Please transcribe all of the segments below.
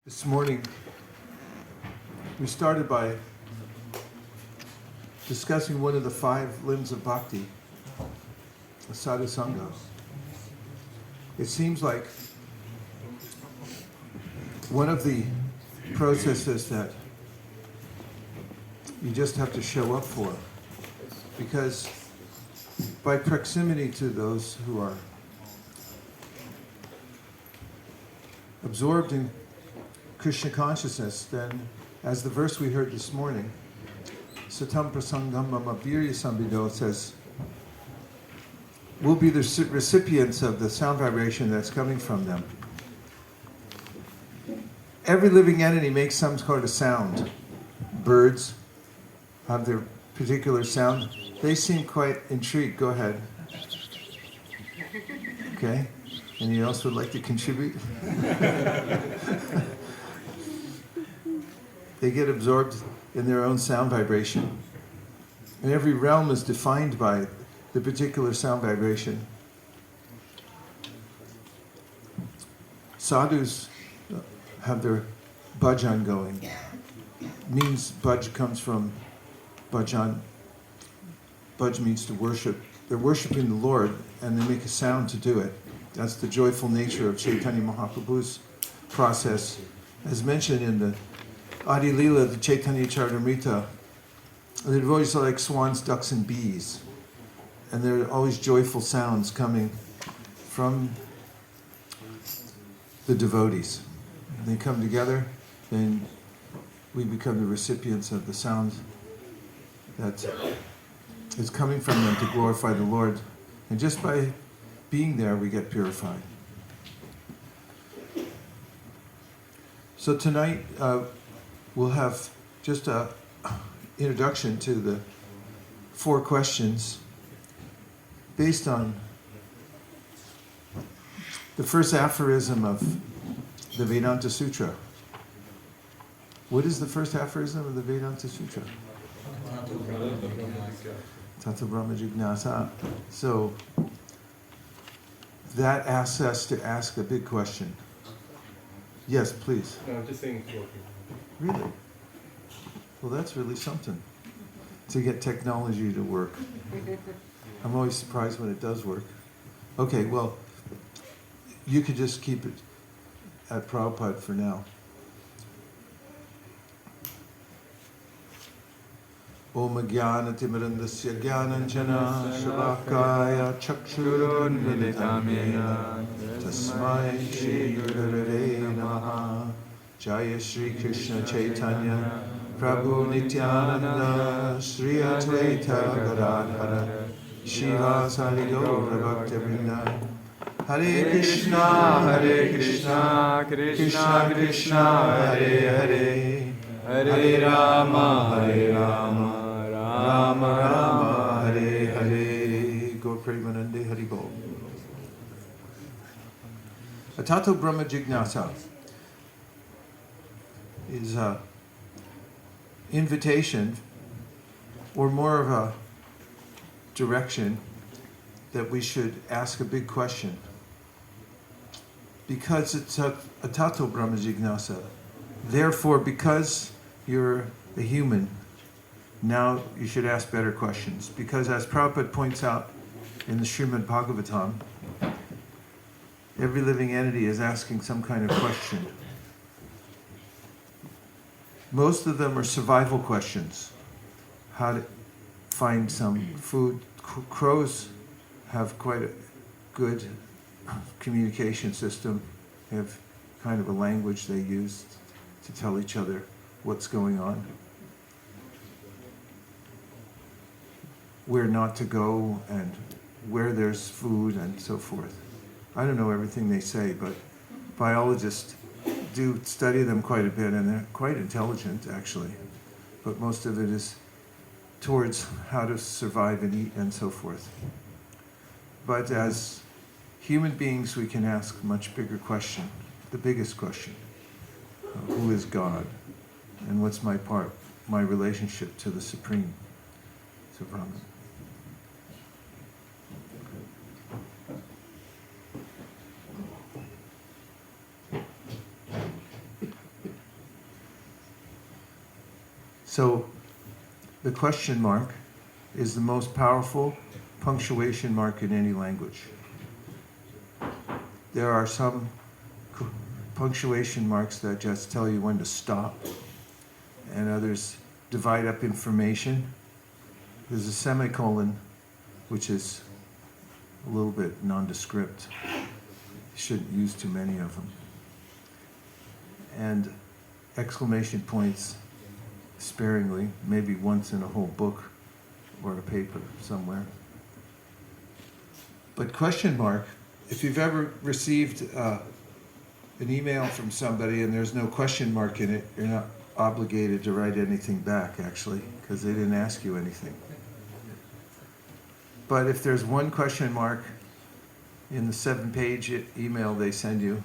This morning, we started by discussing one of the 5 limbs of bhakti, the sadhu sangha. It seems like one of the processes that you just have to show up for, because by proximity to those who are absorbed in Krishna consciousness, then, as the verse we heard this morning, Satam Prasangam Mama Virya Sambido says, we'll be the recipients of the sound vibration that's coming from them. Every living entity makes some sort of sound. Birds have their particular sound. They seem quite intrigued. Go ahead. Okay. Anyone else would like to contribute? They get absorbed in their own sound vibration. And every realm is defined by the particular sound vibration. Sadhus have their bhajan going. Means bhaj comes from bhajan. Bhaj means to worship. They're worshiping the Lord and they make a sound to do it. That's the joyful nature of Chaitanya Mahaprabhu's process. As mentioned in the Adi Lila, the Chaitanya Charitamrita, the devotees are like swans, ducks, and bees. And there are always joyful sounds coming from the devotees. They come together, and we become the recipients of the sound that is coming from them to glorify the Lord. And just by being there, we get purified. So tonight, we'll have just an introduction to the 4 questions based on the first aphorism of the Vedanta Sutra. What is the first aphorism of the Vedanta Sutra? Tata Brahma Jignasa. So that asks us to ask a big question. Yes, please. No, I'm just saying it's working. Really? Well, that's really something, to get technology to work. I'm always surprised when it does work. Okay, well, you could just keep it at Prabhupada for now. Om Jnana Timirandasya Jnananjana Shalakaya Chakshurunmilitam Yena Tasmai Shri Gurave Namaha. Jaya Shri Krishna Chaitanya Prabhu Nityananda Shri Advaita Gadadhara Shiva Sarigaura Bhaktivinoda. Hare Krishna, Krishna Krishna, Hare Hare, Hare Rama, Rama Rama, Hare Hare. Go Premanande Hari Bol. Atato Brahma Jignasa is an invitation, or more of a direction, that we should ask a big question. Because it's a tato brahma jignasa. Therefore, because you're a human, now you should ask better questions. Because as Prabhupada points out in the Srimad Bhagavatam, every living entity is asking some kind of question. Most of them are survival questions. How to find some food. Crows have quite a good communication system. They have kind of a language they use to tell each other what's going on. Where not to go and where there's food and so forth. I don't know everything they say, but biologists do study them quite a bit, and they're quite intelligent, actually. But most of it is towards how to survive and eat and so forth. But as human beings, we can ask a much bigger question, the biggest question. Who is God? And what's my part, my relationship to the Supreme? So Brahman. So the question mark is the most powerful punctuation mark in any language. There are some punctuation marks that just tell you when to stop, and others divide up information. There's a semicolon, which is a little bit nondescript. You shouldn't use too many of them. And exclamation points sparingly, maybe once in a whole book or a paper somewhere. But question mark, if you've ever received an email from somebody and there's no question mark in it, you're not obligated to write anything back, actually, because they didn't ask you anything. But if there's one question mark in the 7-page email they send you,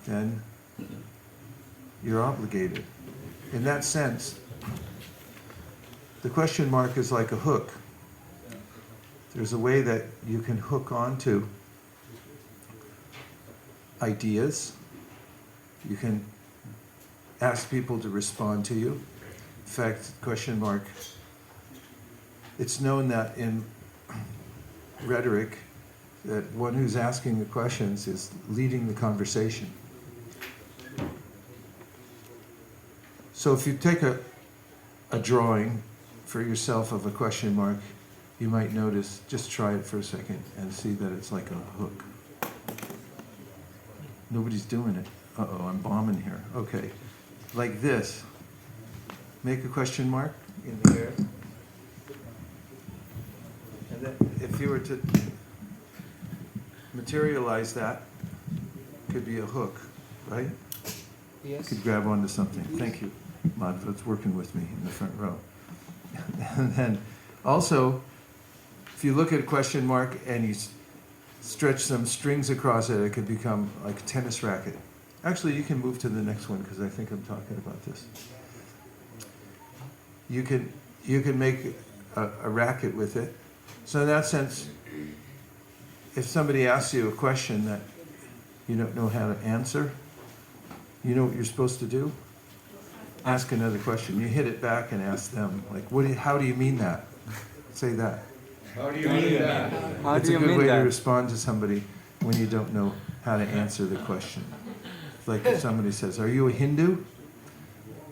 then you're obligated. In that sense, the question mark is like a hook. There's a way that you can hook onto ideas. You can ask people to respond to you. In fact, question mark, it's known that in rhetoric, that one who's asking the questions is leading the conversation. So if you take a drawing for yourself of a question mark, you might notice, just try it for a second and see that it's like a hook. Nobody's doing it. Uh-oh, I'm bombing here. Okay. Like this. Make a question mark in the air. And then if you were to materialize that, it could be a hook, right? Yes. You could grab onto something. Thank you, Madhva. It's working with me in the front row. And then also, if you look at a question mark and you stretch some strings across it, it could become like a tennis racket. Actually, you can move to the next one because I think I'm talking about this. You can make a racket with it. So in that sense, if somebody asks you a question that you don't know how to answer, you know what you're supposed to do? Ask another question. You hit it back and ask them, like, how do you mean that? Say that. How do you mean that? It's a good way to respond to somebody when you don't know how to answer the question. Like if somebody says, "Are you a Hindu?"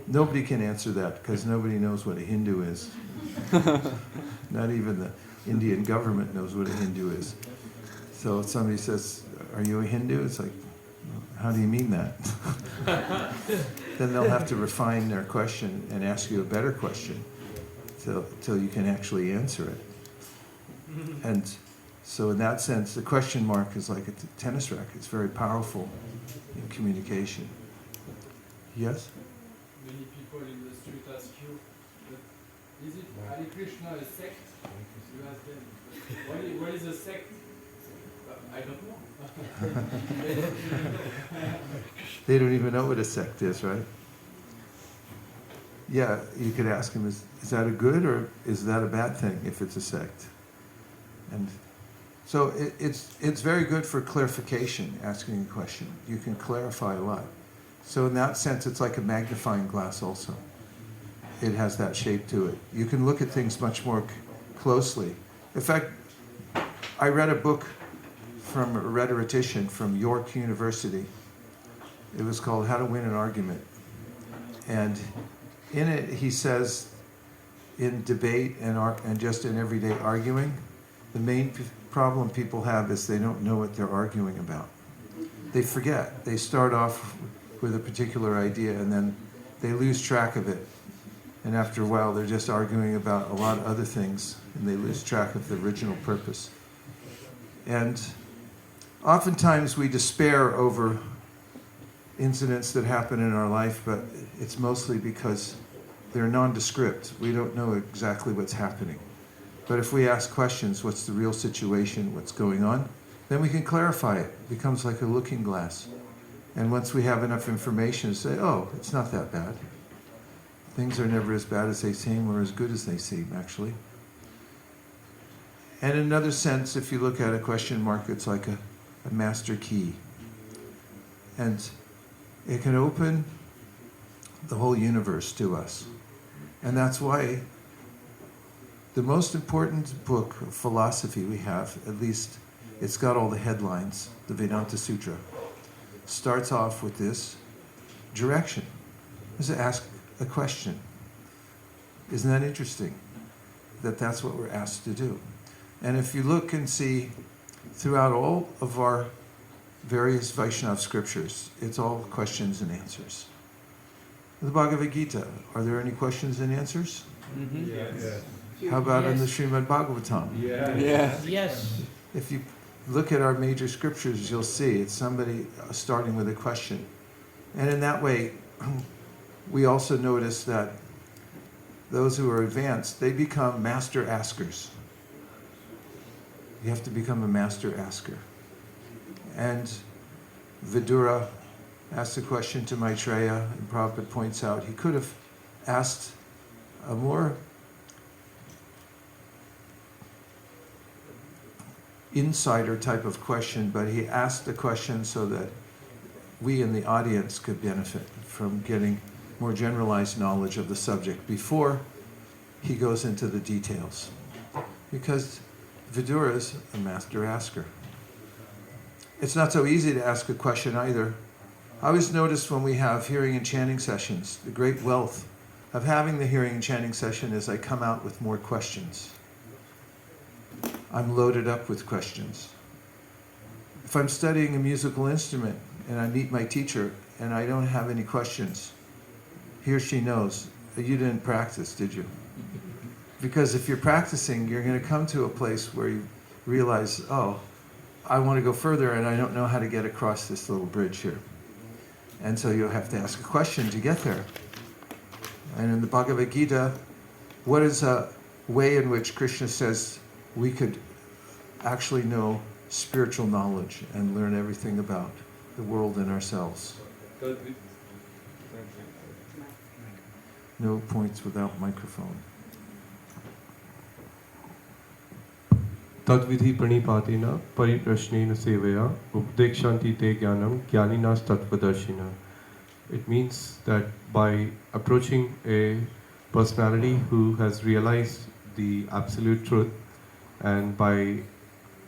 Nobody can answer that because nobody knows what a Hindu is. Not even the Indian government knows what a Hindu is. So if somebody says, "Are you a Hindu?" It's like, how do you mean that? Then they'll have to refine their question and ask you a better question till you can actually answer it. And so in that sense, the question mark is like a tennis racket. It's very powerful in communication. Yes? Many people in the street ask you, but is it Hare Krishna a sect? You ask them, what is a sect? I don't know. They don't even know what a sect is, right? Yeah, you could ask them, is that a good or is that a bad thing if it's a sect? And so it's very good for clarification, asking a question. You can clarify a lot. So in that sense, it's like a magnifying glass also. It has that shape to it. You can look at things much more closely. In fact, I read a book from a rhetorician from York University. It was called How to Win an Argument. And in it, he says, in debate and just in everyday arguing, the main problem people have is they don't know what they're arguing about. They forget. They start off with a particular idea and then they lose track of it. And after a while, they're just arguing about a lot of other things and they lose track of the original purpose. And oftentimes we despair over incidents that happen in our life, but it's mostly because they're nondescript. We don't know exactly what's happening. But if we ask questions, what's the real situation, what's going on, then we can clarify it. It becomes like a looking glass. And once we have enough information to say, oh, it's not that bad. Things are never as bad as they seem or as good as they seem, actually. And in another sense, if you look at a question mark, it's like a master key. And it can open the whole universe to us. And that's why the most important book of philosophy we have, at least it's got all the headlines, the Vedanta Sutra, starts off with this direction. Is to ask a question. Isn't that interesting? That's what we're asked to do. And if you look and see throughout all of our various Vaishnava scriptures, it's all questions and answers. The Bhagavad-Gita, are there any questions and answers? Mm-hmm. Yes. How about in the Srimad Bhagavatam? Yes. Yes. If you look at our major scriptures, you'll see it's somebody starting with a question. And in that way, we also notice that those who are advanced, they become master askers. You have to become a master asker. And Vidura asked a question to Maitreya, and Prabhupada points out he could have asked a more insider type of question, but he asked the question so that we in the audience could benefit from getting more generalized knowledge of the subject before he goes into the details. Because Vidura is a master asker. It's not so easy to ask a question either. I always notice when we have hearing and chanting sessions, the great wealth of having the hearing and chanting session is I come out with more questions. I'm loaded up with questions. If I'm studying a musical instrument and I meet my teacher and I don't have any questions, he or she knows, you didn't practice, did you? Because if you're practicing, you're going to come to a place where you realize, oh, I want to go further and I don't know how to get across this little bridge here. And so you'll have to ask a question to get there. And in the Bhagavad-Gita, what is a way in which Krishna says we could actually know spiritual knowledge and learn everything about the world and ourselves? No points without microphone. Tadvidhi pranipatina pariprashnena sevaya updekshanti te jnanam jnaninas tattvadarshina. It means that by approaching a personality who has realized the absolute truth and by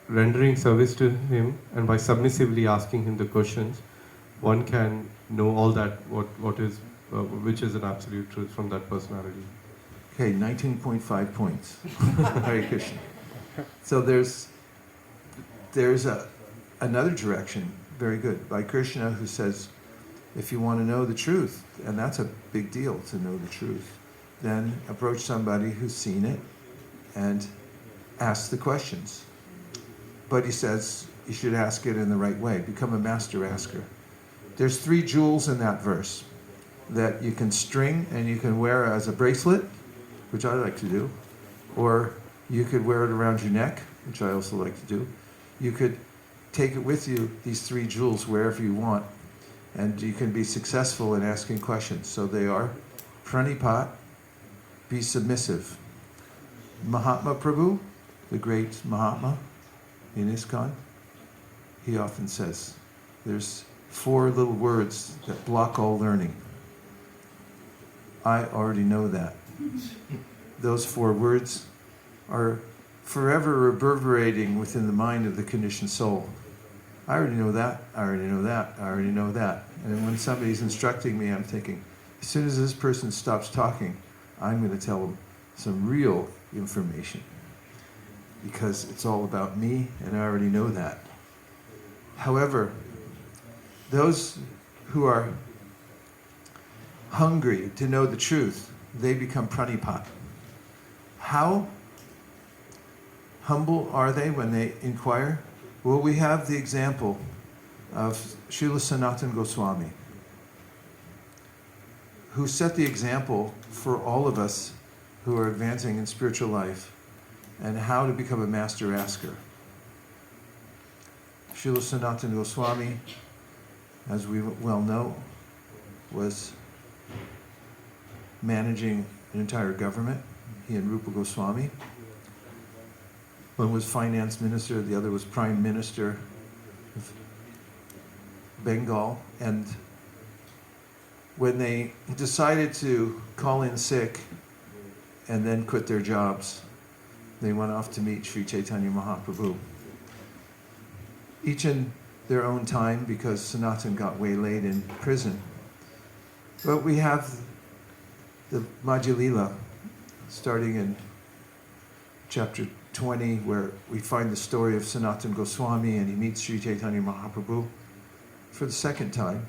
rendering service to him and by submissively asking him the questions, one can know all that which is an absolute truth from that personality. Okay, 19.5 points. Hare Krishna. So there's another direction, very good, by Krishna, who says, if you want to know the truth, and that's a big deal to know the truth, then approach somebody who's seen it and ask the questions. But he says you should ask it in the right way. Become a master asker. There's 3 jewels in that verse that you can string and you can wear as a bracelet, which I like to do, or you could wear it around your neck, which I also like to do. You could take it with you, these 3 jewels, wherever you want, and you can be successful in asking questions. So they are pranipat, be submissive. Mahatma Prabhu, the great Mahatma in ISKCON, he often says, there's 4 little words that block all learning. I already know that. Those 4 words are forever reverberating within the mind of the conditioned soul. I already know that, I already know that, I already know that. And when somebody's instructing me, I'm thinking, as soon as this person stops talking, I'm going to tell them some real information. Because it's all about me, and I already know that. However, those who are hungry to know the truth, they become pranipat. How humble are they when they inquire? Well, we have the example of Srila Sanatana Goswami, who set the example for all of us who are advancing in spiritual life and how to become a master asker. Srila Sanatana Goswami, as we well know, was managing an entire government. He and Rupa Goswami. One was finance minister, the other was prime minister of Bengal, and when they decided to call in sick and then quit their jobs, they went off to meet Sri Chaitanya Mahaprabhu. Each in their own time, because Sanatan got waylaid in prison. But we have the Madhya Lila, starting in chapter 20, where we find the story of Sanatana Goswami, and he meets Sri Chaitanya Mahaprabhu for the second time.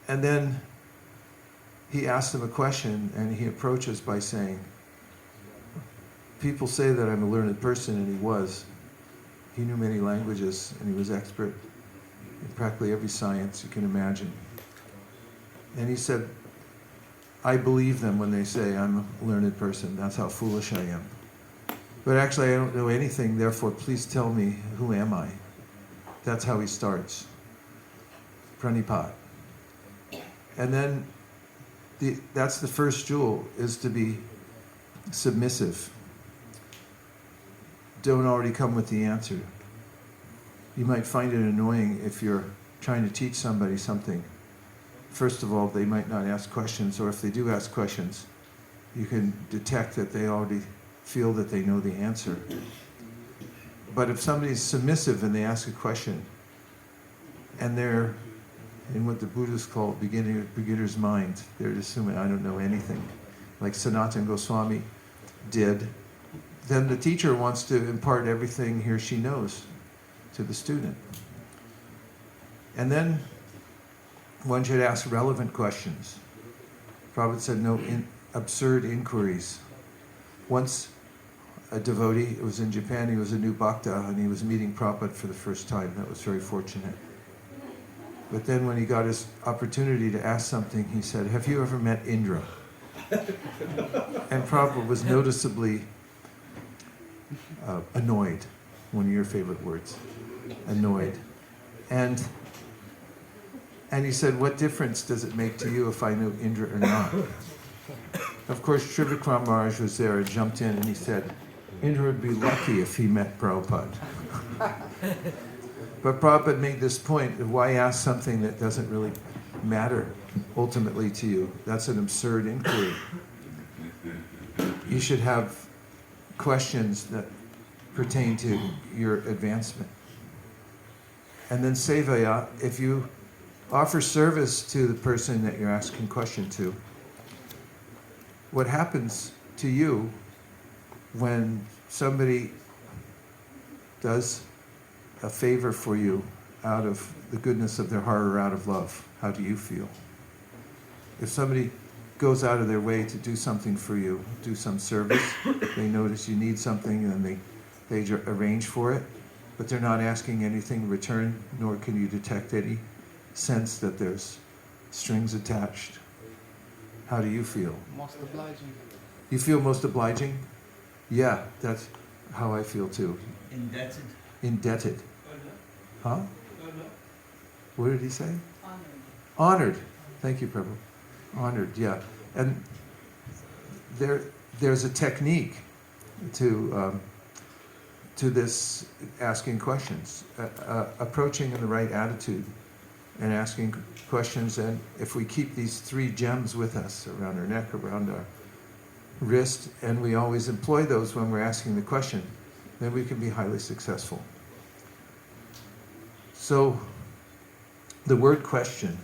And then he asks him a question, and he approaches by saying, people say that I'm a learned person, and he was. He knew many languages, and he was expert in practically every science you can imagine. And he said, I believe them when they say I'm a learned person. That's how foolish I am. But actually I don't know anything, therefore please tell me, who am I? That's how he starts. Pranipat. And then that's the first jewel, is to be submissive. Don't already come with the answer. You might find it annoying if you're trying to teach somebody something. First of all, they might not ask questions, or if they do ask questions, you can detect that they already feel that they know the answer. But if somebody's submissive and they ask a question, and they're in what the Buddhists call beginner's mind, they're assuming I don't know anything, like Sanatana Goswami did, then the teacher wants to impart everything he or she knows to the student. And then one should ask relevant questions. Prabhupada said no absurd inquiries. Once a devotee, it was in Japan, he was a new bhakta, and he was meeting Prabhupada for the first time. That was very fortunate. But then when he got his opportunity to ask something, he said, have you ever met Indra? And Prabhupada was noticeably annoyed, one of your favorite words, annoyed. And he said, what difference does it make to you if I know Indra or not? Of course, Trivikram Maharaj was there and jumped in, and he said, Indra would be lucky if he met Prabhupada. But Prabhupada made this point of why ask something that doesn't really matter ultimately to you. That's an absurd inquiry. You should have questions that pertain to your advancement. And then sevaya, if you offer service to the person that you're asking question to, what happens to you when somebody does a favor for you out of the goodness of their heart or out of love? How do you feel? If somebody goes out of their way to do something for you, do some service, they notice you need something and they arrange for it, but they're not asking anything in return, nor can you detect any sense that there's strings attached. How do you feel? Most obliging. You feel most obliging? Yeah, that's how I feel too. Indebted. Indebted. Huh? What did he say? Honored. Honored. Thank you, Prabhu. Honored, yeah. And there's a technique to this asking questions, approaching in the right attitude and asking questions. And if we keep these three gems with us around our neck, around our wrist, and we always employ those when we're asking the question, then we can be highly successful. So, the word question,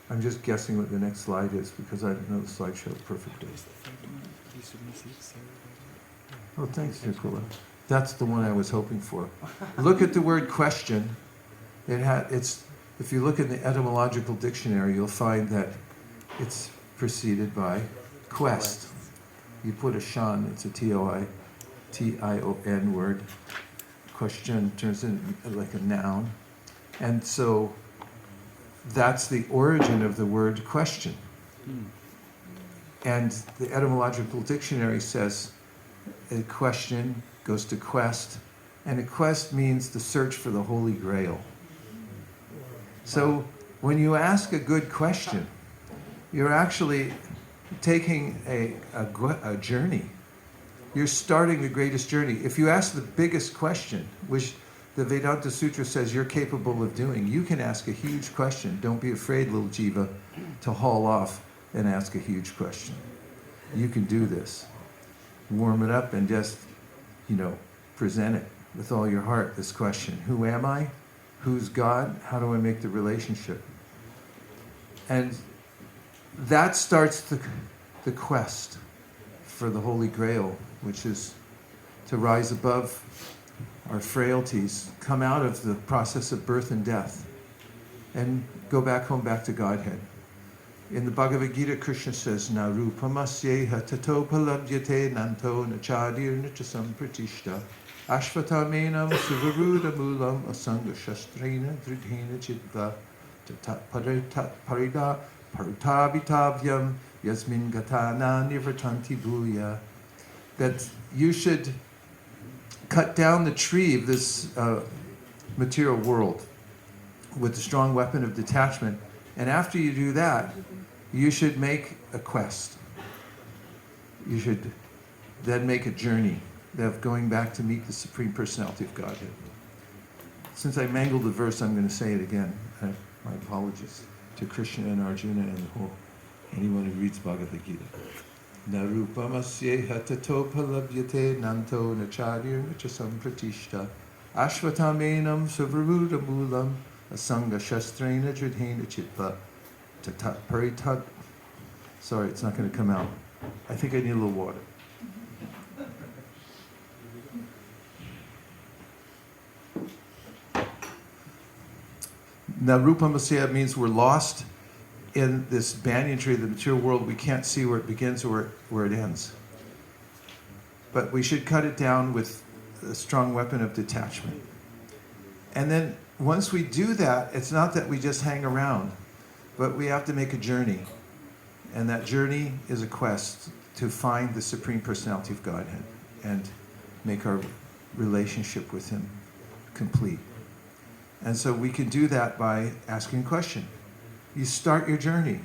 I'm just guessing what the next slide is because I don't know the slideshow perfectly. Oh, thanks, Nicola. That's the one I was hoping for. Look at the word question. If you look in the etymological dictionary, you'll find that it's preceded by quest. You put a shan, it's a T-I-O-N word. Question turns into like a noun. And so that's the origin of the word question. And the etymological dictionary says a question goes to quest, and a quest means the search for the Holy Grail. So when you ask a good question, you're actually taking a journey. You're starting the greatest journey. If you ask the biggest question, which the Vedanta Sutra says you're capable of doing. You can ask a huge question. Don't be afraid, little jiva, to haul off and ask a huge question. You can do this. Warm it up and just, present it with all your heart, this question. Who am I? Who's God? How do I make the relationship? And that starts the quest for the Holy Grail, which is to rise above our frailties, come out of the process of birth and death, and go back home, back to Godhead. In the Bhagavad-Gita, Krishna says, Na rupamasyeha tato palabhyate nanto nachadir nachasam pratishta ashvatamenam suvaruda mulam asanga shastrena dridhena chidva parita paritavyam yasmin gatana nivartanti bhuya. That you should cut down the tree of this material world with a strong weapon of detachment. And after you do that, you should make a quest. You should then make a journey of going back to meet the Supreme Personality of Godhead. Since I mangled the verse, I'm going to say it again. My apologies to Krishna and Arjuna and anyone who reads Bhagavad-Gita. Narupamasyeha tato palabhyate nanto nachadir nachasam pratishta ashvatamenam savruda mulam asanga shastrena dridhena chitva tatat paritat. Sorry, it's not going to come out. I think I need a little water. Narupamasyeha means we're lost in this banyan tree of the material world. We can't see where it begins or where it ends. But we should cut it down with a strong weapon of detachment. And then once we do that, it's not that we just hang around, but we have to make a journey. And that journey is a quest to find the Supreme Personality of Godhead and make our relationship with Him complete. And so we can do that by asking a question. You start your journey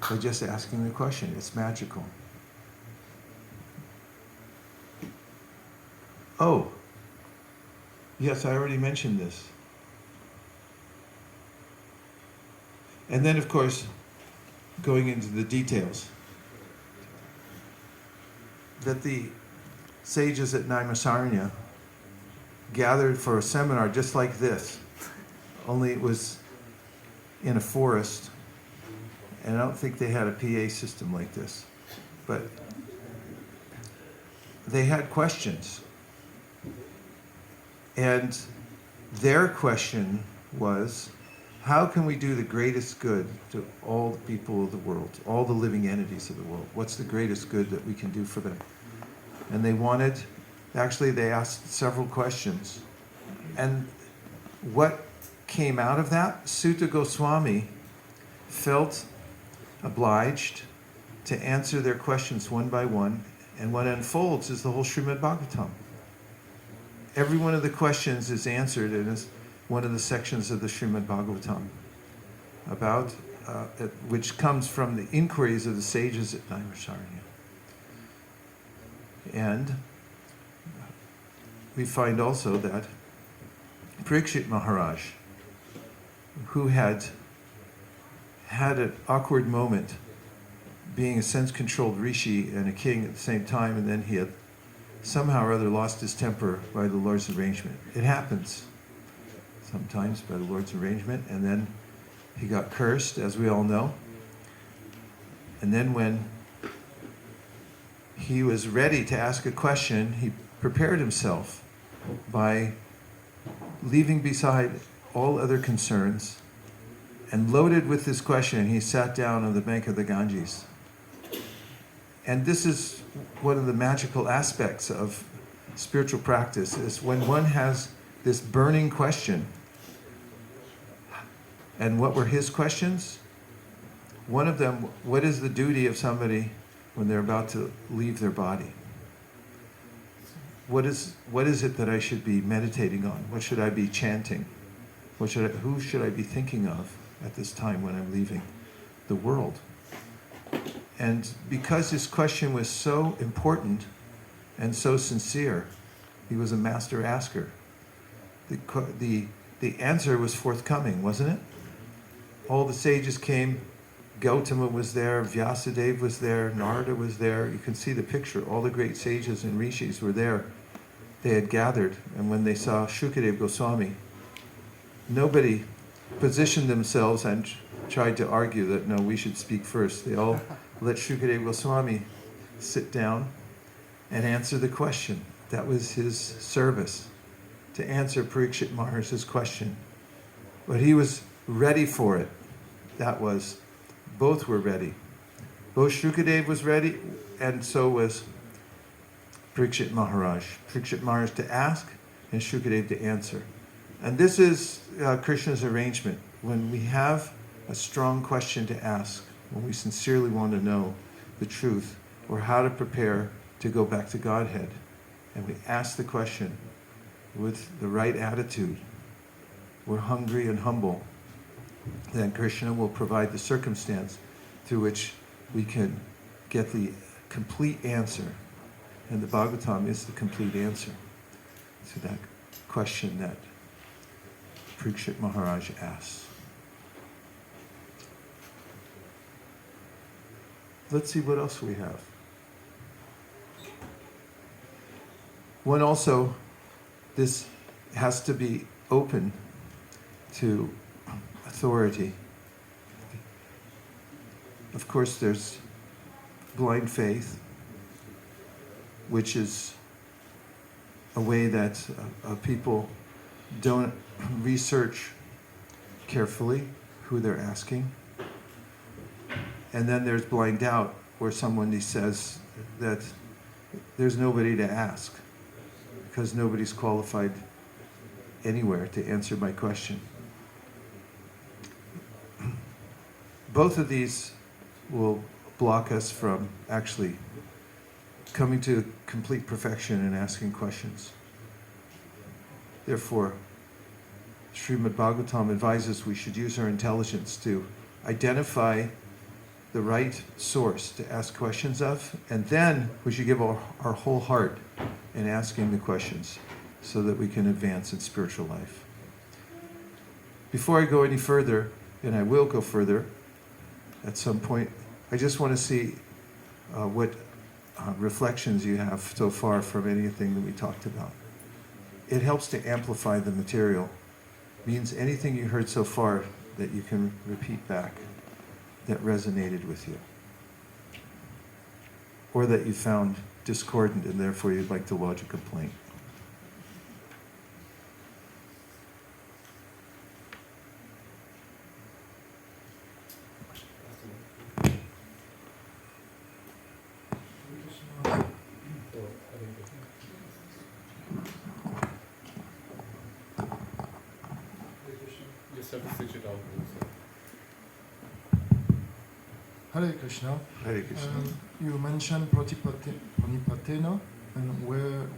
by just asking the question. It's magical. Oh, yes, I already mentioned this. And then, of course, going into the details, that the sages at Naimisaranya gathered for a seminar just like this, only it was in a forest, and I don't think they had a PA system like this, but they had questions. And their question was, how can we do the greatest good to all the people of the world, all the living entities of the world? What's the greatest good that we can do for them? And they asked several questions. And what came out of that? Sutta Goswami felt obliged to answer their questions one by one, and what unfolds is the whole Srimad Bhagavatam. Every one of the questions is answered in one of the sections of the Srimad Bhagavatam, about which comes from the inquiries of the sages at Naimisaranya. And we find also that Parikshit Maharaj, who had an awkward moment being a sense-controlled rishi and a king at the same time, and then he had somehow or other lost his temper by the Lord's arrangement. It happens sometimes by the Lord's arrangement, and then he got cursed, as we all know. And then when he was ready to ask a question, he prepared himself by leaving beside all other concerns, and loaded with this question, he sat down on the bank of the Ganges. And this is one of the magical aspects of spiritual practice, is when one has this burning question. And what were his questions? One of them, what is the duty of somebody when they're about to leave their body? What is it that I should be meditating on? What should I be chanting? Who should I be thinking of at this time when I'm leaving the world? And because his question was so important and so sincere, he was a master asker. the answer was forthcoming, wasn't it? All the sages came. Gautama was there, Vyasadeva was there, Narada was there. You can see the picture. All the great sages and rishis were there. They had gathered, and when they saw Shukadeva Goswami, nobody positioned themselves and tried to argue that, no, we should speak first. They all let Shukadeva Goswami sit down and answer the question. That was his service, to answer Parikshit Maharaj's question. But he was ready for it. That was, both were ready. Both Shukadeva was ready, and so was Parikshit Maharaj. Parikshit Maharaj to ask, and Shukadeva to answer. And this is Krishna's arrangement. When we have a strong question to ask, when we sincerely want to know the truth, or how to prepare to go back to Godhead, and we ask the question with the right attitude, we're hungry and humble, then Krishna will provide the circumstance through which we can get the complete answer. And the Bhagavatam is the complete answer to that question that Parikshit Maharaj asks. Let's see what else we have. One also, this has to be open to authority. Of course, there's blind faith, which is a way that people don't research carefully who they're asking. And then there's blind doubt, where someone says that there's nobody to ask because nobody's qualified anywhere to answer my question. Both of these will block us from actually coming to complete perfection and asking questions. Therefore, Srimad Bhagavatam advises we should use our intelligence to identify the right source to ask questions of, and then we should give our whole heart in asking the questions so that we can advance in spiritual life. Before I go any further, and I will go further at some point, I just want to see what reflections you have so far from anything that we talked about. It helps to amplify the material. Means anything you heard so far that you can repeat back that resonated with you, or that you found discordant and therefore you'd like to lodge a complaint. Hare Krishna. Hare Krishna. You mentioned Pranipatena, and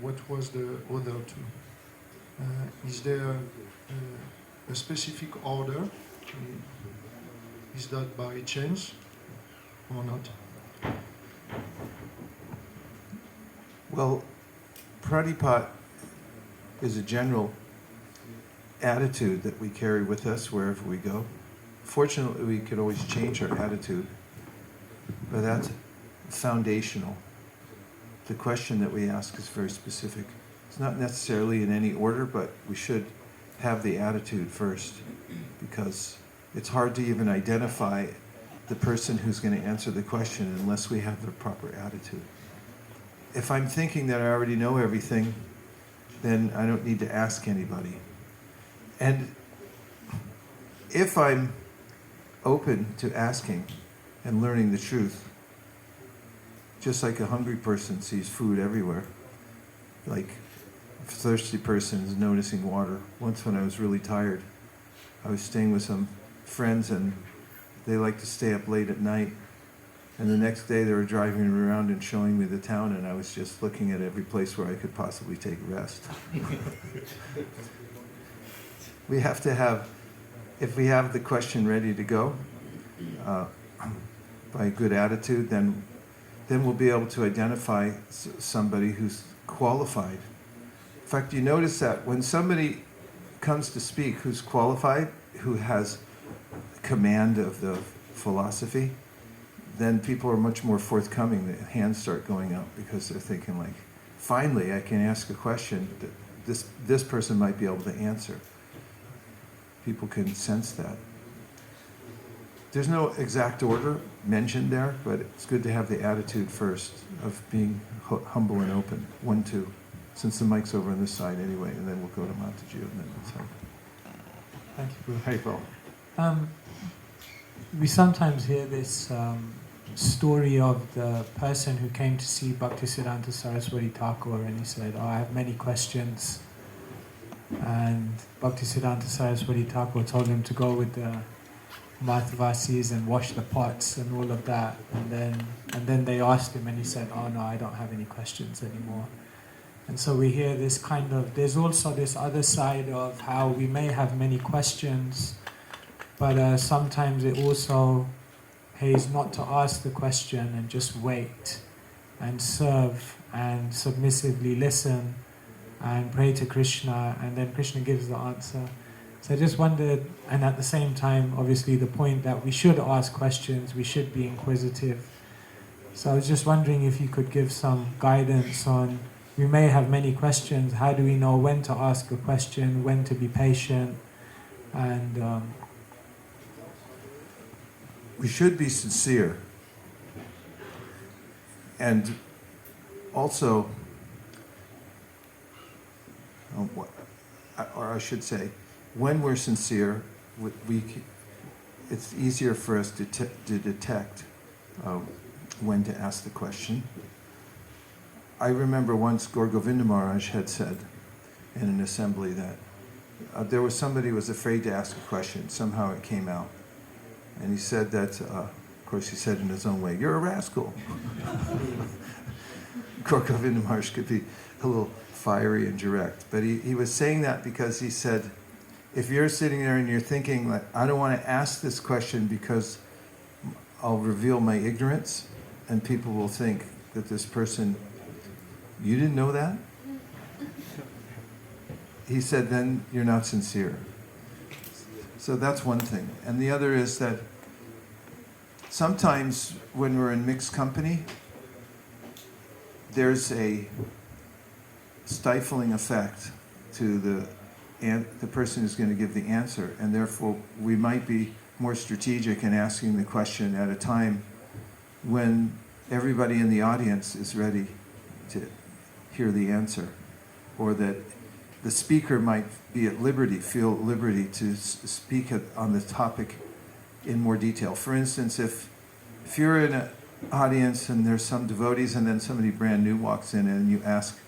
what was the other two? Is there a specific order? Is that by chance or not? Well, pranipat is a general attitude that we carry with us wherever we go. Fortunately, we can always change our attitude, but that's foundational. The question that we ask is very specific. It's not necessarily in any order, but we should have the attitude first, because it's hard to even identify the person who's going to answer the question unless we have the proper attitude. If I'm thinking that I already know everything, then I don't need to ask anybody. And if I'm open to asking and learning the truth, just like a hungry person sees food everywhere, like a thirsty person is noticing water. Once when I was really tired, I was staying with some friends and they like to stay up late at night. And the next day they were driving around and showing me the town, and I was just looking at every place where I could possibly take rest. We have to have, if we have the question ready to go, by a good attitude, then we'll be able to identify somebody who's qualified. In fact, you notice that when somebody comes to speak who's qualified, who has command of the philosophy, then people are much more forthcoming. The hands start going up because they're thinking like, finally I can ask a question that this person might be able to answer. People can sense that. There's no exact order mentioned there, but it's good to have the attitude first of being humble and open. 1, 2. Since the mic's over on this side anyway, and then we'll go to Mataji and then we'll talk. Thank you, Prabhu. Hey, Paul. We sometimes hear this story of the person who came to see Bhaktisiddhanta Saraswati Thakur and he said, "Oh, I have many questions." And Bhaktisiddhanta Saraswati Thakur told him to go with the Madhavasis and wash the pots and all of that. And then they asked him and he said, "Oh no, I don't have any questions anymore." And so we hear this kind of, there's also this other side of how we may have many questions, but sometimes it also pays not to ask the question and just wait and serve and submissively listen and pray to Krishna, and then Krishna gives the answer. So I just wondered, and at the same time, obviously the point that we should ask questions, we should be inquisitive. So I was just wondering if you could give some guidance on, we may have many questions, how do we know when to ask a question, when to be patient, and We should be sincere. And also, or I should say, when we're sincere, it's easier for us to detect when to ask the question. I remember once Gaur Govinda Maharaj had said in an assembly that there was somebody who was afraid to ask a question. Somehow it came out. And he said that, of course he said in his own way, "You're a rascal." Gaur Govinda Maharaj could be a little fiery and direct. But he was saying that because he said, if you're sitting there and you're thinking, like, I don't want to ask this question because I'll reveal my ignorance, and people will think that this person, you didn't know that? He said, then you're not sincere. So that's one thing. And the other is that sometimes when we're in mixed company, there's a stifling effect to the person who's going to give the answer, and therefore we might be more strategic in asking the question at a time when everybody in the audience is ready to hear the answer, or that the speaker might be at liberty, feel at liberty to speak on the topic in more detail. For instance, if you're in an audience and there's some devotees and then somebody brand new walks in and you ask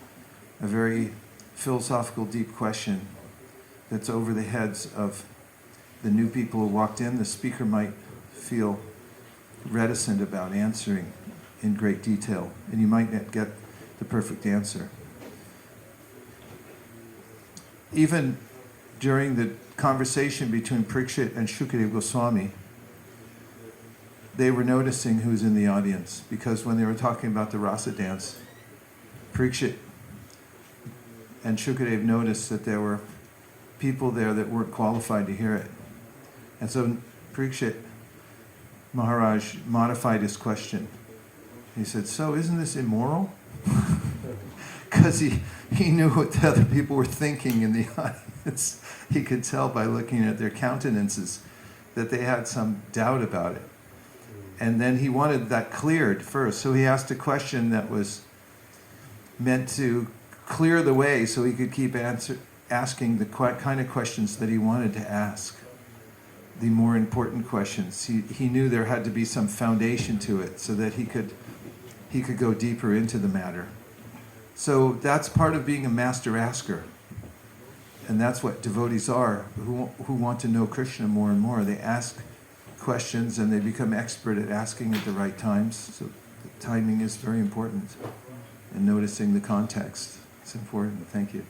a very philosophical, deep question that's over the heads of the new people who walked in, the speaker might feel reticent about answering in great detail, and you might not get the perfect answer. Even during the conversation between Parikshit and Shukadeva Goswami, they were noticing who's in the audience, because when they were talking about the rasa dance, Parikshit and Shukadeva noticed that there were people there that weren't qualified to hear it. And so Parikshit Maharaj modified his question. He said, "So isn't this immoral?" Because he knew what the other people were thinking in the audience. He could tell by looking at their countenances that they had some doubt about it. And then he wanted that cleared first. So he asked a question that was meant to clear the way so he could keep asking the kind of questions that he wanted to ask, the more important questions. He knew there had to be some foundation to it so that he could go deeper into the matter. So that's part of being a master asker. And that's what devotees are, who want to know Krishna more and more. They ask questions and they become expert at asking at the right times. So the timing is very important. And noticing the context. It's important. Thank you.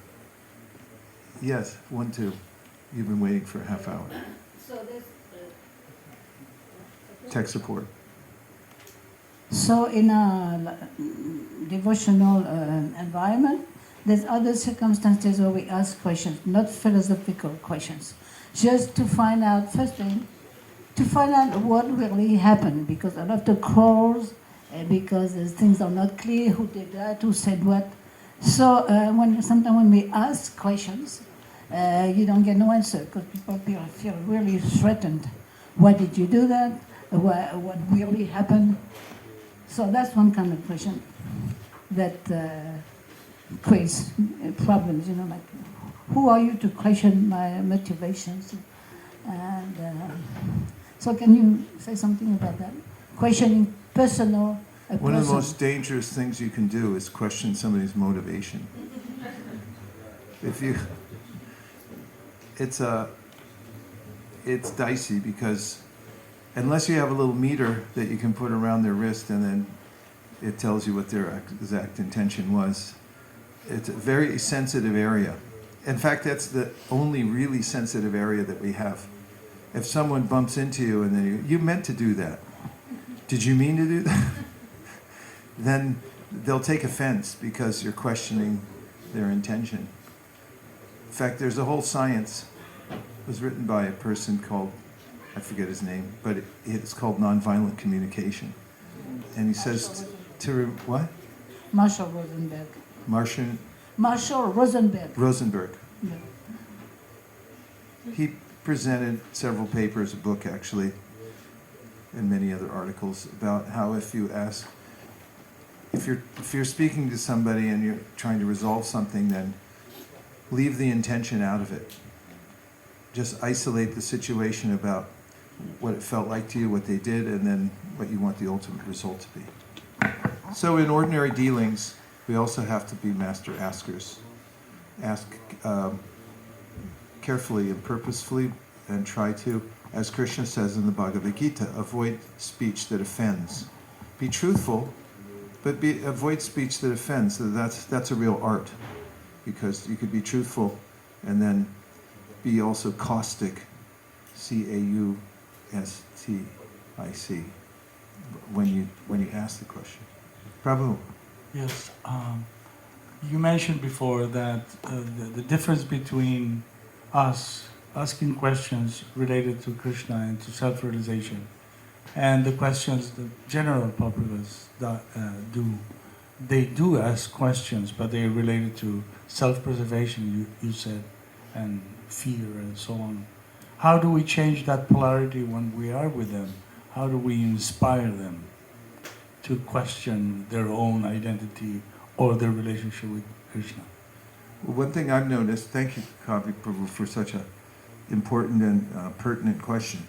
Yes, 1, 2. You've been waiting for a half hour. So this Tech support. So in a devotional environment, There's other circumstances where we ask questions, not philosophical questions, just to find out, first thing, to find out what really happened, because a lot of quarrels, because things are not clear, who did that, who said what. So sometimes when we ask questions, you don't get no answer, because people feel really threatened. Why did you do that? What really happened? So that's one kind of question that creates problems, like, who are you to question my motivations? And so can you say something about that? Questioning personal. One of the most dangerous things you can do is question somebody's motivation. It's dicey, because unless you have a little meter that you can put around their wrist and then it tells you what their exact intention was, it's a very sensitive area. In fact, that's the only really sensitive area that we have. If someone bumps into you and then you meant to do that, did you mean to do that? Then they'll take offense because you're questioning their intention. In fact, there's a whole science. It was written by a person called, I forget his name, but it's called nonviolent communication. And he says what? Marshall Rosenberg. Marshall Rosenberg. Rosenberg. Yeah. He presented several papers, a book actually, and many other articles about how if you're speaking to somebody and you're trying to resolve something, then leave the intention out of it. Just isolate the situation about what it felt like to you, what they did, and then what you want the ultimate result to be. So in ordinary dealings, we also have to be master askers. Ask carefully and purposefully, and try to, as Krishna says in the Bhagavad-Gita, avoid speech that offends. Be truthful, but avoid speech that offends. That's a real art, because you could be truthful and then be also caustic, C-A-U-S-T-I-C, when you ask the question. Prabhu. Yes, you mentioned before that the difference between us asking questions related to Krishna and to self-realization and the questions the general populace do. They do ask questions, but they are related to self-preservation, you said, and fear and so on. How do we change that polarity when we are with them? How do we inspire them to question their own identity or their relationship with Krishna? Well, one thing I've noticed, thank you, Kavi Prabhu, for such an important and pertinent question.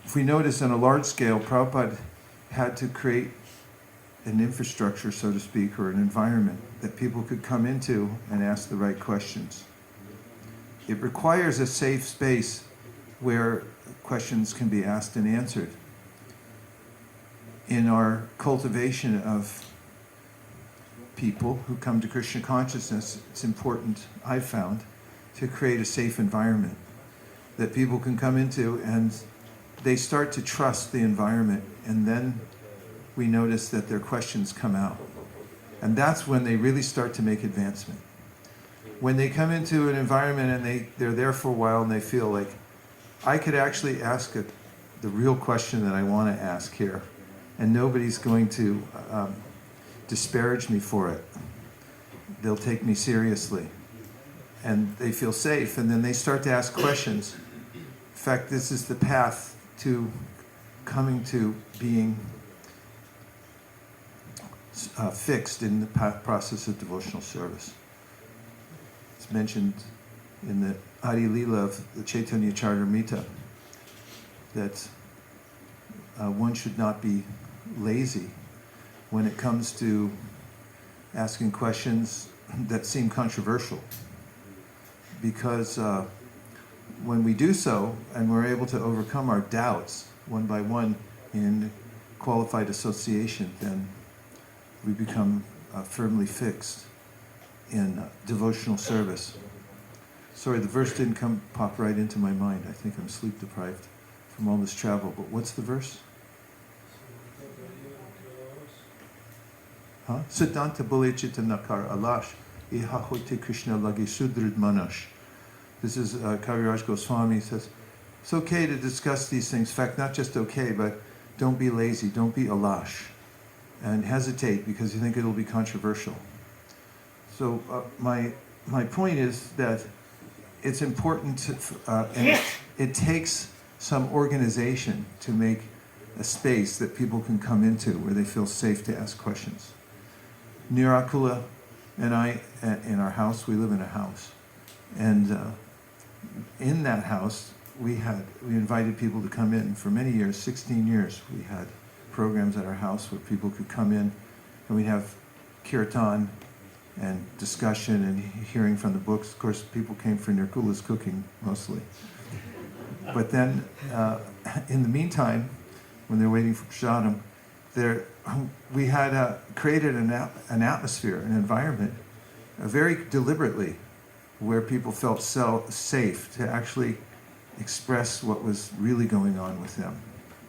If we notice on a large scale, Prabhupada had to create an infrastructure, so to speak, or an environment that people could come into and ask the right questions. It requires a safe space where questions can be asked and answered. In our cultivation of people who come to Krishna consciousness, it's important, I've found, to create a safe environment that people can come into, and they start to trust the environment, and then we notice that their questions come out. And that's when they really start to make advancement. When they come into an environment and they're there for a while and they feel like, I could actually ask the real question that I want to ask here, and nobody's going to disparage me for it. They'll take me seriously. And they feel safe, and then they start to ask questions. In fact, this is the path to coming to being fixed in the process of devotional service. It's mentioned in the Adi Leela of the Chaitanya Charitamrita that one should not be lazy when it comes to asking questions that seem controversial. Because when we do so, and we're able to overcome our doubts one by one in qualified association, then we become firmly fixed in devotional service. Sorry, the verse didn't pop right into my mind. I think I'm sleep deprived from all this travel. But what's the verse? Siddhanta Bulichita Nakar Alash, Iha Hoite Krishna Lagi Sudrid Manash. This is Kaviraj Goswami says, it's okay to discuss these things. In fact, not just okay, but don't be lazy, don't be alash, and hesitate because you think it'll be controversial. So my point is that it's important to, and it takes some organization to make a space that people can come into where they feel safe to ask questions. Nirakula and I, in our house, we live in a house, and in that house, we invited people to come in for many years, 16 years. We had programs at our house where people could come in, and we'd have kirtan and discussion and hearing from the books. Of course, people came for Nirkula's cooking mostly. But then, in the meantime, when they're waiting for prasadam, we had created an atmosphere, an environment, very deliberately, where people felt so safe to actually express what was really going on with them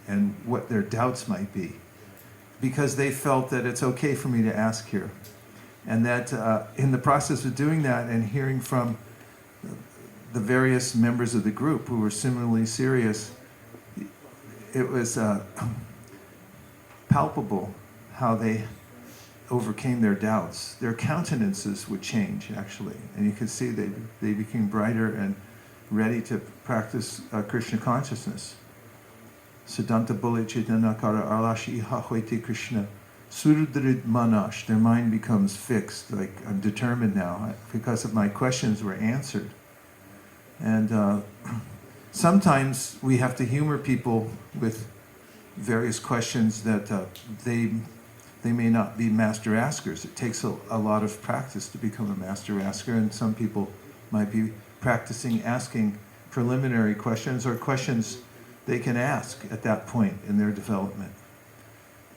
and what their doubts might be, because they felt that it's okay for me to ask here. And that in the process of doing that and hearing from the various members of the group who were similarly serious, it was palpable how they overcame their doubts. Their countenances would change, actually, and you could see they became brighter and ready to practice Krishna consciousness. Siddhanta Bole Chaitanya-kara Arlashi Iha Hoite Krishna Surudrid Manash. Their mind becomes fixed, like I'm determined now, because of my questions were answered. And sometimes we have to humor people with various questions that they may not be master askers. It takes a lot of practice to become a master asker, and some people might be practicing asking preliminary questions or questions they can ask at that point in their development.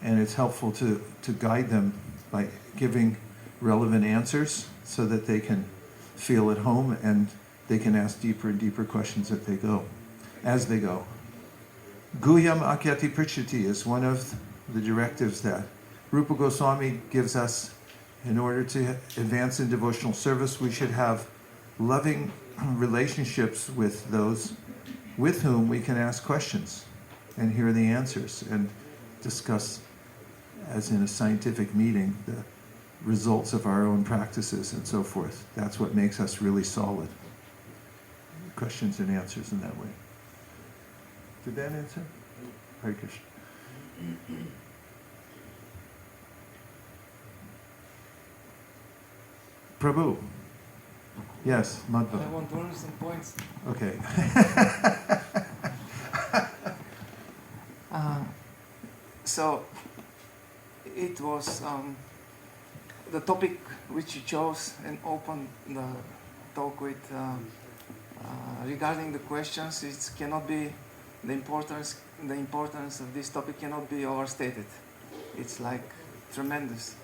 And it's helpful to guide them by giving relevant answers so that they can feel at home and they can ask deeper and deeper questions as they go. Guhyam Akyati Prichati is one of the directives that Rupa Goswami gives us. In order to advance in devotional service, we should have loving relationships with those with whom we can ask questions and hear the answers and discuss, as in a scientific meeting, the results of our own practices and so forth. That's what makes us really solid. Questions and answers in that way. Did that answer? Hare Krishna. Prabhu. Yes, Madhva. I want to learn some points. Okay. So it was the topic which you chose and opened the talk with regarding the questions. It cannot be the importance of this topic cannot be overstated. It's like tremendous,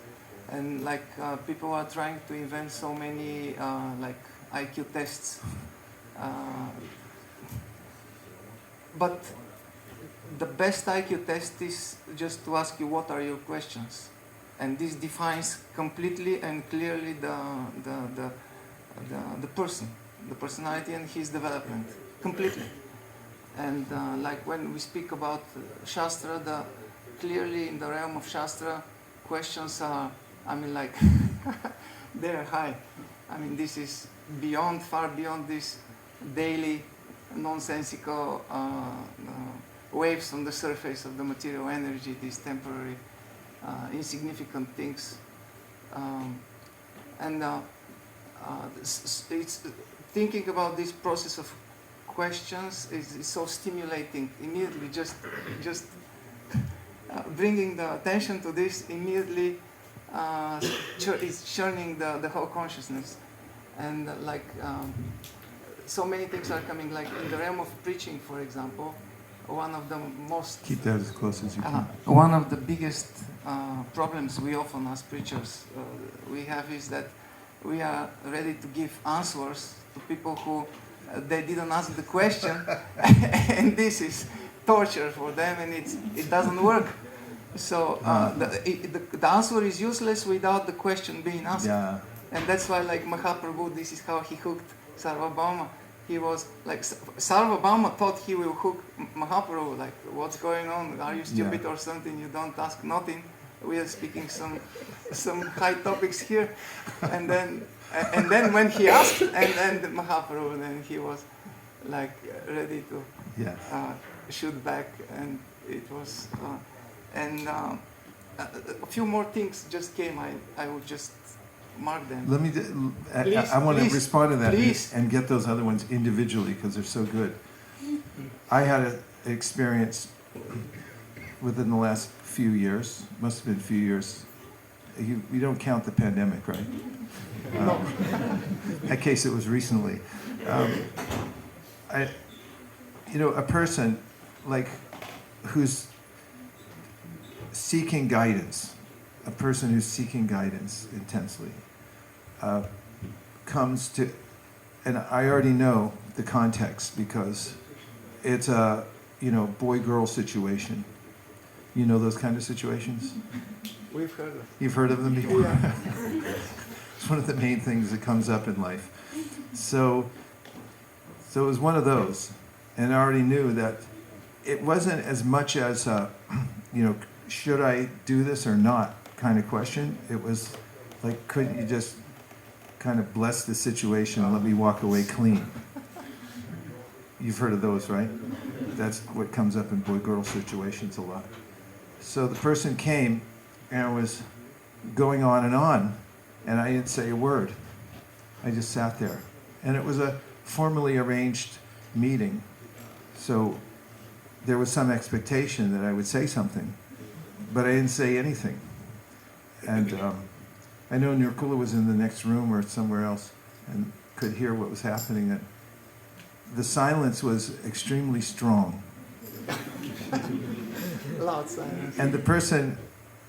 and like people are trying to invent so many like IQ tests, but the best IQ test is just to ask you what are your questions, and this defines completely and clearly the person, the personality and his development completely. And like when we speak about Shastra, clearly in the realm of Shastra, questions are, I mean, like they're high. I mean, this is beyond, far beyond this daily nonsensical waves on the surface of the material energy, these temporary, insignificant things. It's thinking about this process of questions is so stimulating. Immediately, just bringing the attention to this immediately is churning the whole consciousness, and so many things are coming. Like in the realm of preaching, for example, one of the most Keep that as close as you can. one of the biggest problems we often as preachers we have is that we are ready to give answers to people who they didn't ask the question, and this is torture for them, and it doesn't work. So the answer is useless without the question being asked. Yeah. And that's why, like Mahaprabhu, this is how he hooked Sarvabhauma. He was like, Sarvabhauma thought he will hook Mahaprabhu, like, what's going on? Are you stupid or something? You don't ask nothing. We are speaking some high topics here. And then when he asked, and Mahaprabhu, then he was like ready to shoot back. And it was, a few more things just came. I would just mark them. Let me. Please, I want to please, respond to that please. and get those other ones individually because they're so good. I had an experience within the last few years. Must have been a few years. You don't count the pandemic, right? In case it was recently. A person like who's seeking guidance, a person who's seeking guidance intensely, comes to, and I already know the context because it's a, boy-girl situation. You know those kind of situations? We've heard of it. You've heard of them before? Yeah. It's one of the main things that comes up in life. So it was one of those, and I already knew that it wasn't as much as should I do this or not kind of question. It was like, could you just kind of bless the situation and let me walk away clean? You've heard of those, right? That's what comes up in boy-girl situations a lot. So the person came and was going on, and I didn't say a word. I just sat there. And it was a formally arranged meeting. So there was some expectation that I would say something, but I didn't say anything. And I know Nirkula was in the next room or somewhere else and could hear what was happening. And the silence was extremely strong. Loud silence. And the person,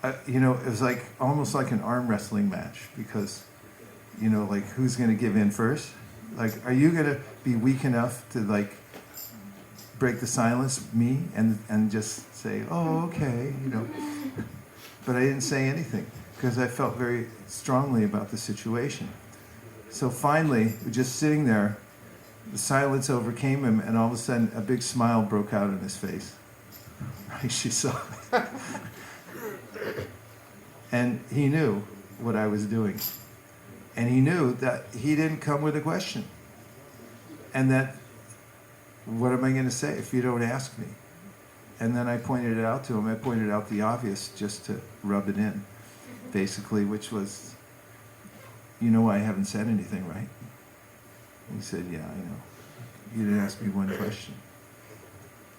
it was like almost like an arm wrestling match because, like who's going to give in first? Like, are you going to be weak enough to like break the silence, me, and just say, oh, okay, But I didn't say anything because I felt very strongly about the situation. So finally, just sitting there, the silence overcame him, and all of a sudden, a big smile broke out on his face. Right? She saw it. And he knew what I was doing. And he knew that he didn't come with a question. And that, what am I going to say if you don't ask me? And then I pointed it out to him. I pointed out the obvious just to rub it in, basically, which was, I haven't said anything, right? He said, yeah, I know. You didn't ask me one question.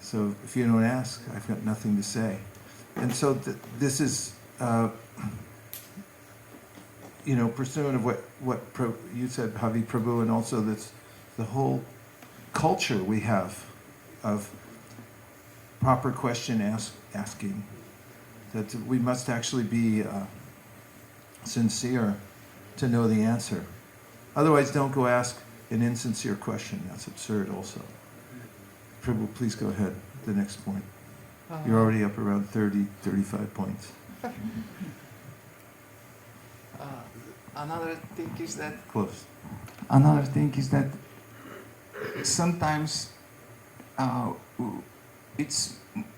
So if you don't ask, I've got nothing to say. And so this is, pursuant of what you said, Bhavi Prabhu, and also the whole culture we have of proper question asking, that we must actually be sincere to know the answer. Otherwise, don't go ask an insincere question. That's absurd also. Prabhu, please go ahead. The next point. You're already up around 30, 35 points. Another thing is that Close. Another thing is that sometimes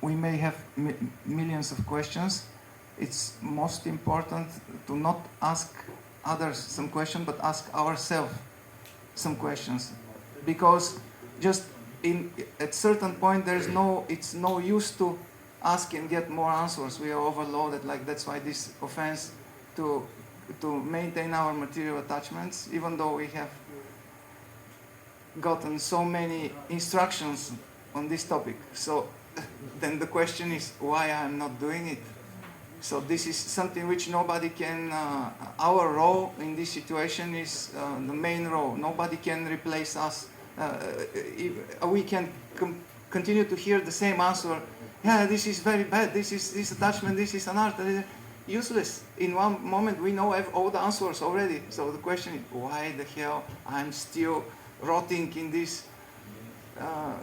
we may have millions of questions. It's most important to not ask others some questions, but ask ourselves some questions, because just at certain point it's no use to ask and get more answers. We are overloaded. Like that's why this offense to maintain our material attachments, even though we have gotten so many instructions on this topic. So then the question is why I'm not doing it. So this is something which nobody can, our role in this situation is the main role. Nobody can replace us. We can continue to hear the same answer. Yeah, this is very bad. This attachment, this is an art. Useless. In one moment we know all the answers already. So the question is, why the hell I'm still rotting in this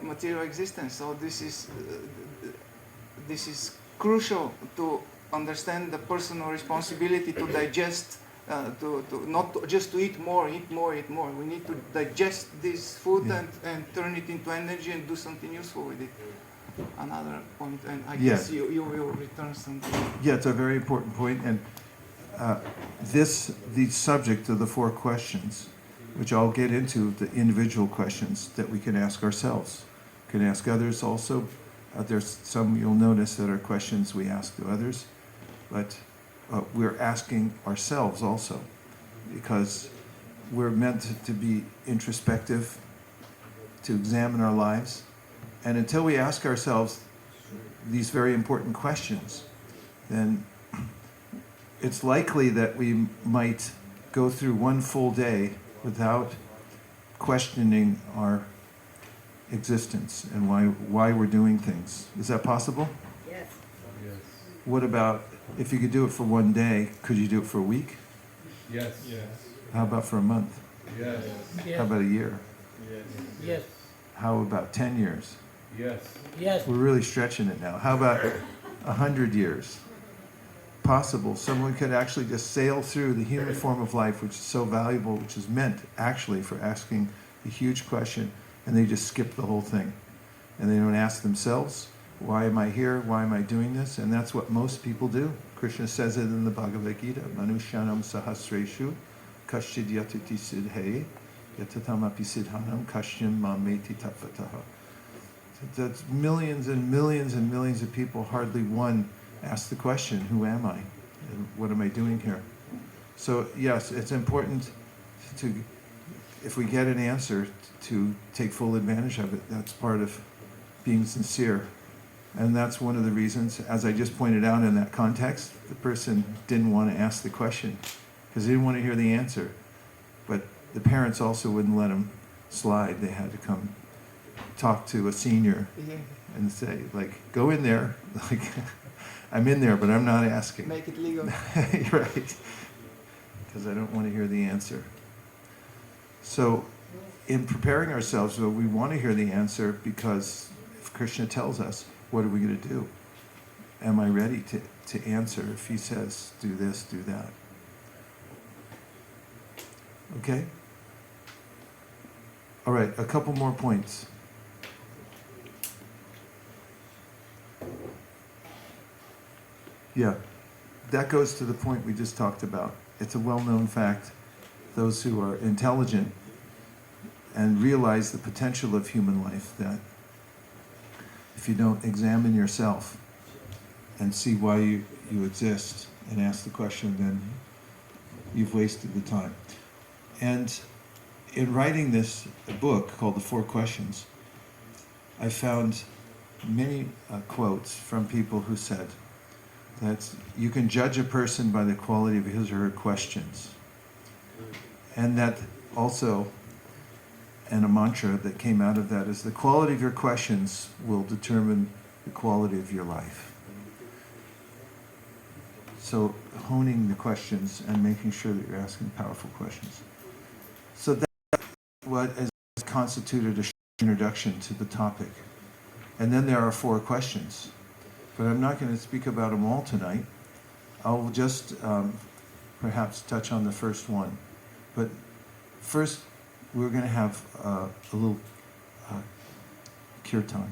material existence? So this is crucial to understand the personal responsibility to digest, to not just to eat more. We need to digest this food and turn it into energy and do something useful with it. Another point, and I guess you will return something. Yeah, it's a very important point, and the subject of the 4 questions, which I'll get into, the individual questions that we can ask ourselves, can ask others also. There's some you'll notice that are questions we ask to others, but we're asking ourselves also, because we're meant to be introspective, to examine our lives, and until we ask ourselves these very important questions, then it's likely that we might go through one full day without questioning our existence and why we're doing things. Is that possible? Yes. Yes. What about, if you could do it for one day, could you do it for a week? Yes. Yes. How about for a month? Yes. How about a year? Yes. Yes. How about 10 years? Yes. Yes. We're really stretching it now. How about 100 years? Possible. Someone could actually just sail through the human form of life, which is so valuable, which is meant actually for asking a huge question, and they just skip the whole thing. And they don't ask themselves, why am I here? Why am I doing this? And that's what most people do. Krishna says it in the Bhagavad-Gita, Manushyanam sahasreshu kashchid yatiti siddhe yatatamapi siddhanam kashyam mameti tapvataha. That's millions and millions and millions of people, hardly one ask the question, who am I? And what am I doing here? So yes, it's important to, if we get an answer, to take full advantage of it. That's part of being sincere. And that's one of the reasons, as I just pointed out in that context, the person didn't want to ask the question because they didn't want to hear the answer. But the parents also wouldn't let them slide. They had to come talk to a senior and say, like, go in there. Like, I'm in there, but I'm not asking. Make it legal. Right. Because I don't want to hear the answer. So in preparing ourselves, well, we want to hear the answer, because if Krishna tells us, what are we going to do? Am I ready to answer if he says, do this, do that? Okay? All right, a couple more points. Yeah, that goes to the point we just talked about. It's a well-known fact. Those who are intelligent and realize the potential of human life, that if you don't examine yourself and see why you exist and ask the question, then you've wasted the time. And in writing this book called The 4 Questions, I found many quotes from people who said that you can judge a person by the quality of his or her questions. And that also, and a mantra that came out of that is, the quality of your questions will determine the quality of your life. So honing the questions and making sure that you're asking powerful questions. So that's what has constituted a short introduction to the topic. And then there are 4 questions. But I'm not going to speak about them all tonight. I'll just perhaps touch on the first one. But first, we're going to have a little kirtan,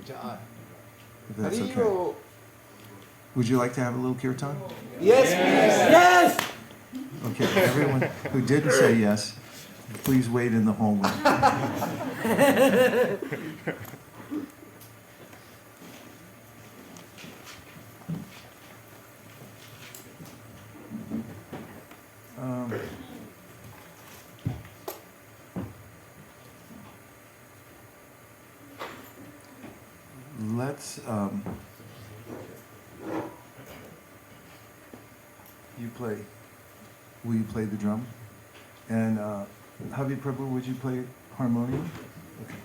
if that's okay. Would you like to have a little kirtan? Yes, please. Yes. Okay, everyone who didn't say yes, please wait in the hallway. Let's will you play the drum? And Havi Prabhu, would you play harmonium? Okay.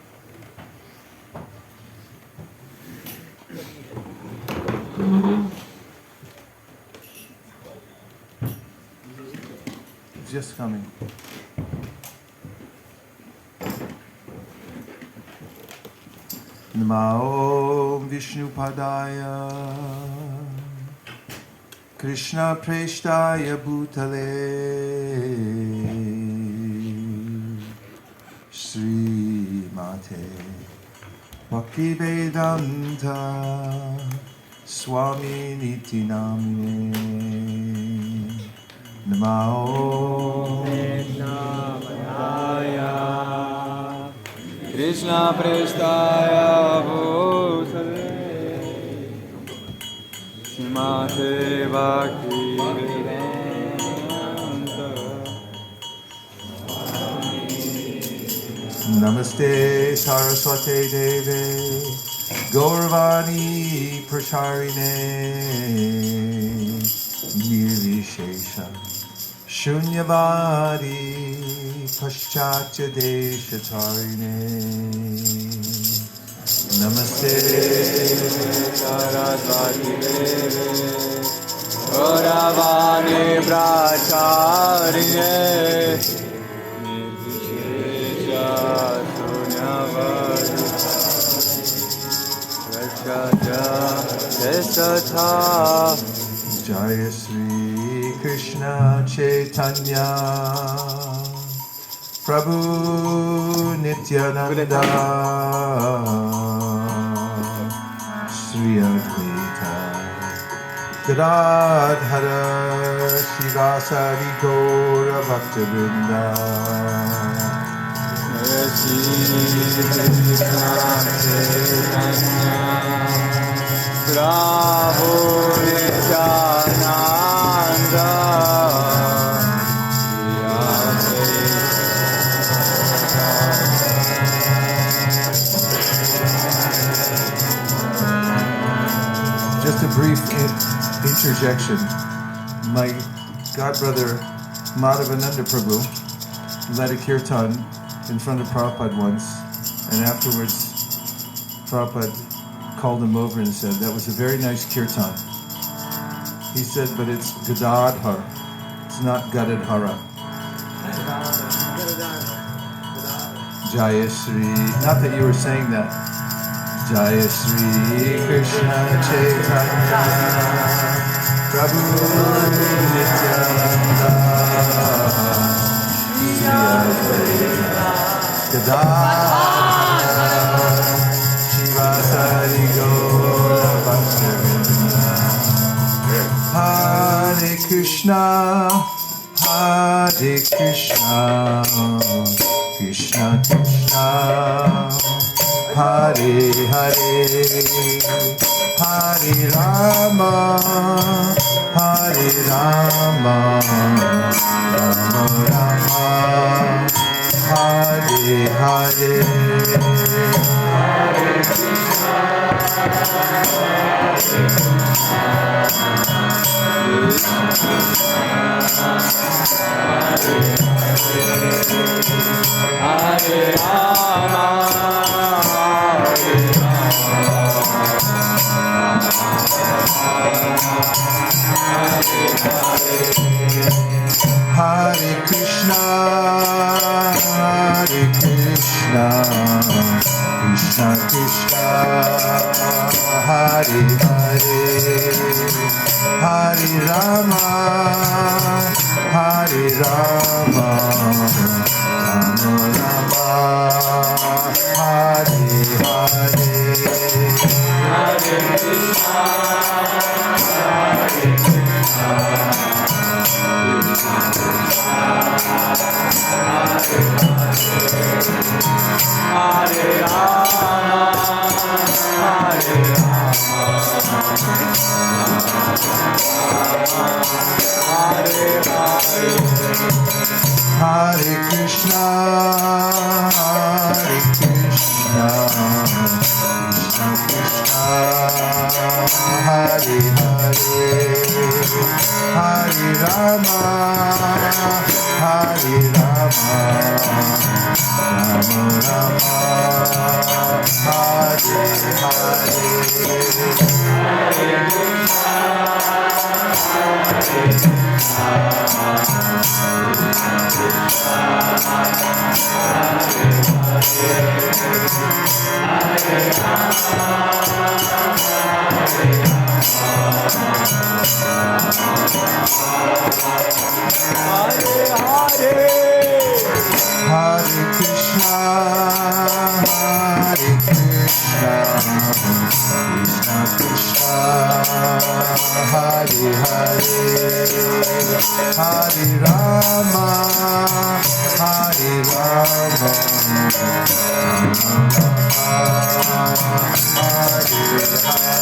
It's just coming. Namo Vishnu Padaya Krishna Preshtaya Bhutale Sri Mate Bhakti Vedanta Swami Niti Namine Namao Krishna Preshtaya Bhutale Srimate Bhakti Vedanta Namaste Saraswate Deve Gauravani Prasharine Nirvishesha Shunyavadi Paschatya Deshatarine Namaste Saraswati Deve Gauravani Bracharine Nirvishesha Shunyavadi Paschatya Deshatarine Jaya Sri Krishna Chaitanya Prabhu Nityananda Sri Advaita Gadadhara Shivasari Gaura Bhaktivinoda Prabhu Nityananda Just a brief interjection. My godbrother Madhavananda Prabhu led a kirtan in front of Prabhupada once, and afterwards Prabhupada called him over and said, "That was a very nice kirtan." He said, "But it's Gadadhar, it's not Gadadhara." Jaya Sri, not that you were saying that. Jaya Sri Krishna Chaitanya Prabhu Nityananda Sri Advaita Gadadhara Shivasari Gaura Bhaktivinoda Hare Krishna Hare Krishna Krishna Krishna Hare Hare Hare Rama Hare Rama Rama Rama Hare Hare Hare Krishna Hare Rama Hare Krishna, Hare Krishna, Krishna Krishna, Hare Hare, Hare Rama, Hare Rama, Rama Rama, Hare Hare, Hare Krishna, Hare Krishna. Hare Rama, Hare Rama, Hare Hare, Hare Krishna, Hare Krishna, Krishna Krishna, Hare Hare, Hare Rama, Hare Rama, Rama Rama, Hare Hare, Hare Krishna, Hare Krishna, Krishna Hare Rama, Hare Rama, Krishna, Hare Hare, Hare Rama, Hare Rama, Rama Rama, Hare Hare.